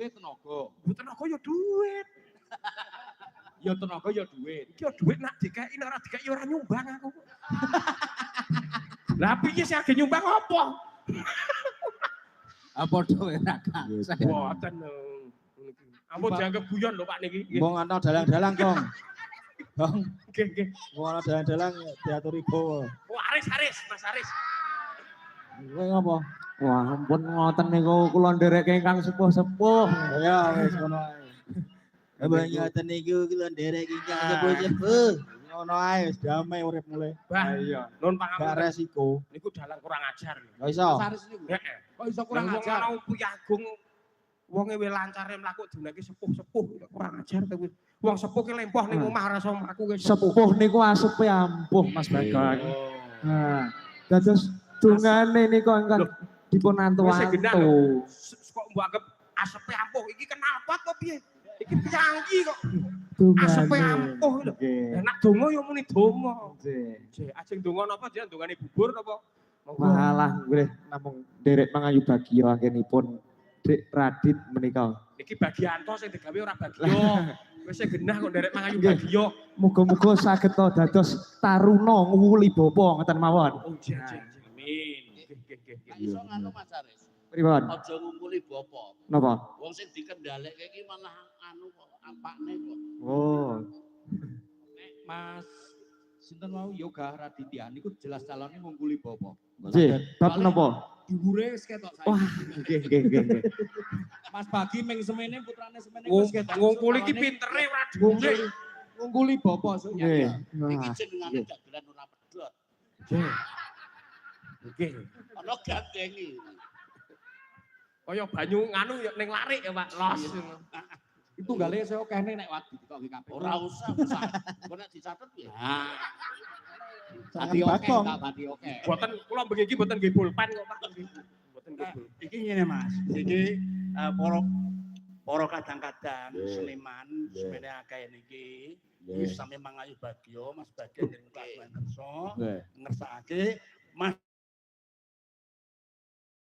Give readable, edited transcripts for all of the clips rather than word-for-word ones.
Maksudnya tenaga. Tenaga ya duit. Ya tenaga ya duit. Iki ya duit nak dikeki nek ora dikeki ora nyumbang aku. Lah piye sing age nyumbang apa? Apa dhewe ra kasa. Mboten. Ampun dianggap guyon lho Pak niki. Wong ana dalang-dalang, Kong. Bang, Nggih, nggih. wong ana dalang-dalang diaturi bawa. Oh, Aris, Mas Aris. Kowe ngapa? Wah, ampun ngoten niku kula ndereke ingkang sepuh-sepuh. Ya wis ngono ae. Abang ngoten niku kula nderek ingkang sepuh-sepuh. Ngono ae wis damai urip mulai. Bah, iya. Nun Gak pangapunten. resiko. Niku dalang kurang ajar lho. Gak iso. Saris niku. Heeh. Kok iso kurang Wong ajar? ana Empu Agung wonge wis lancare mlaku dunake sepuh-sepuh kurang ajar ta kuwi. Wong sepuh ki lempoh ning omah ora iso mlaku wis Sepuh niku asepe ampuh Mas Bagong. Nah, dados dungane niku ingkang dipun Wis genah lho. antu-antu. Kok mbok anggap asepe ampuh iki kenal pot apa piye? Iki piyangi kok. Dungane. Asepe ampuh lho. Nggih. Lah nek donga ya muni donga. Nggih. Jek ajeng donga napa jeneng dongane bubur napa? Malah nggih namung derek mangayu bagya anggenipun Dik Radit menika. Iki Bagianto sing digawe ora Bagio. Wis genah kok nderek mangayu Bagio. Muga-muga saged to dados taruna nguwuli bapa ngoten mawon. Oh, jek. Amin. Nggih. Nek iso ngono Mas Saris. Pripun? Aja ngumpuli bapa. Napa? Wong sing dikendhaleke iki malah anu kok apakne kok. Oh, Nek Mas sinten mau Yoga Raditya niku jelas calone ngungkuli bapa. nggih, bab napa? Dhuwure wis ketok saiki. Wah, nggih. Mas Bagi ming semene putrane semene wis ketok. Ngungkuli iki pintere ora dhuwure. Ngungkuli bapa so Nggih. ya. Iki Wah, jenengane dagelan ora pedhot. Nggih. Ana gandengi. Kaya banyu nganu ya ning larik ya Pak, los. Itu gale saya kene nek wadi dikoki kabeh. Ora usah. Kok nek dicatet ya. Nah. Sangat Bati oke, Bagong. tak bati oke. Boten kula bengi iki boten nggih pulpen kok Pak. Boten nggih pulpen. Iki ngene Mas, iki para kadang-kadang seniman semene akeh niki wis sami mangayu bagyo Mas Bagyo njeneng Pak Kerso ngersakake Mas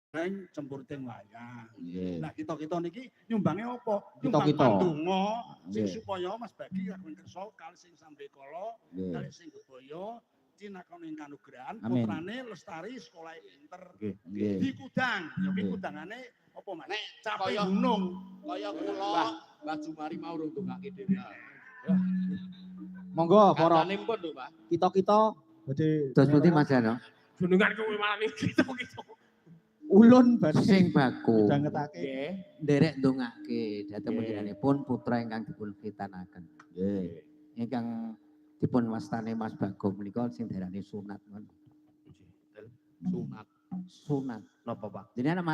nang cempurting wayang. Nah kita-kita niki nyumbange apa? Nyumbang Kita-kita. pandonga sing Nggih. supaya Mas Bagi Kakung Kerso kali sing sambekala kali sing gebaya cinakon ing kanugrahan Amin. putrane lestari sekolah pinter. Nggih. Di kudang, ya ki Nggih. kudangane apa Mas? Nek Cape kaya gunung. kaya kula Mbah Jumari mau ndongake dhewe. Monggo para Kancane pun lho, Pak. kita-kita badhe dos pundi Mas Jano? Jenengan kuwi malah iki gitu. ulun badhe Sing baku. dangetake. Nggih. Nderek ndongake dhateng Nggih. panjenenganipun putra ingkang dipun khitanaken. Nggih. Ingkang dipun wastani Mas Bagong menika sing diarani sunat men. Sunat. Sunat. Napa Pak? Jadi anak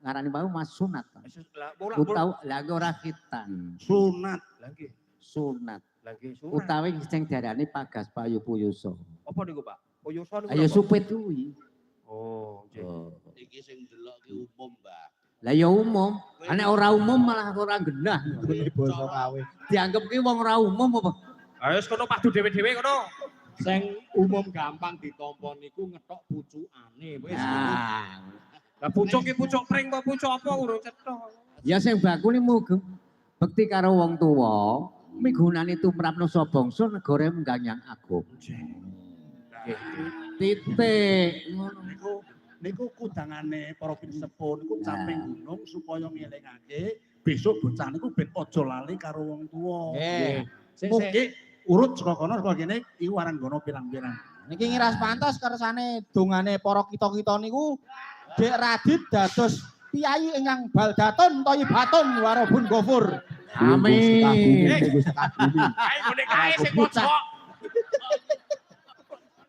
ngarani mau Mas sunat. Pak. Lah bola Utawi lagi ora khitan. Sunat. lagi. Sunat. Lagi sunat. Utawi sing diarani pagas payu puyusa. Apa niku Pak? Poyoso niku. Ayo napa? supit kuwi. Oh, nggih. Iki sing delok ki umum, Mbah. Lah ya umum. Anek ora umum malah ora genah. Ini basa kawe. Dianggep ki wong ora umum apa? Ayo kono padu dhewe-dhewe kono. Sing umum gampang ditampa niku ngethok pucukane wis. Nah, Lah pucuk ki pucuk pring apa pucuk apa urung cetha. ya sing baku ni bekti karo wong tuwa, migunani tumrapno sapa bangsa negara mengganyang agung. Titik ngono. Niku kudangane para pinsepuh niku camping gunung supaya ngelingake besok bocah niku ben aja lali karo wong tuwa. Nggih. Mugi urut saka kono saka kene iku aran gono pirang-pirang. Niki ngiras pantos kersane dongane para kita-kita niku Dik Radit dados piyai ingkang baldaton thayyibatun warabun ghafur. Amin. Ayo ngene kae sing pojok.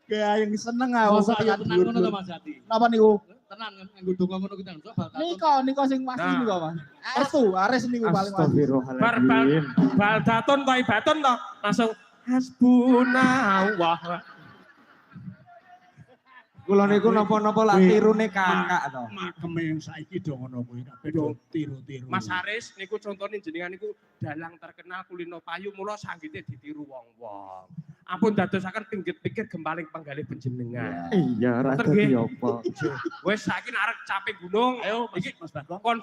Kayak yang seneng ah. Masa ya tenan ngono to Mas Jati. Napa niku? Tenan nganggo donga ngono ki tenan. Nika sing pasti Nah. niku Mas. Aris niku paling pasti. Astagfirullahaladzim. Baldaton thayyibatun to langsung hasbunallah. Kula niku napa-napa lak tirune kakak to. Makeme yang saiki do ngono kuwi kabeh do tiru-tiru. Mas Haris niku contohnya jenengan niku dalang terkenal kulino payu mula sanggite ditiru wong-wong. Ampun dadosaken pinggir-pinggir gembaling penggalih panjenengan. Iya, ra Ngerti, dadi nggih? apa. Wes saiki arek capek gunung. Ayo Iki Mas Bagong. kon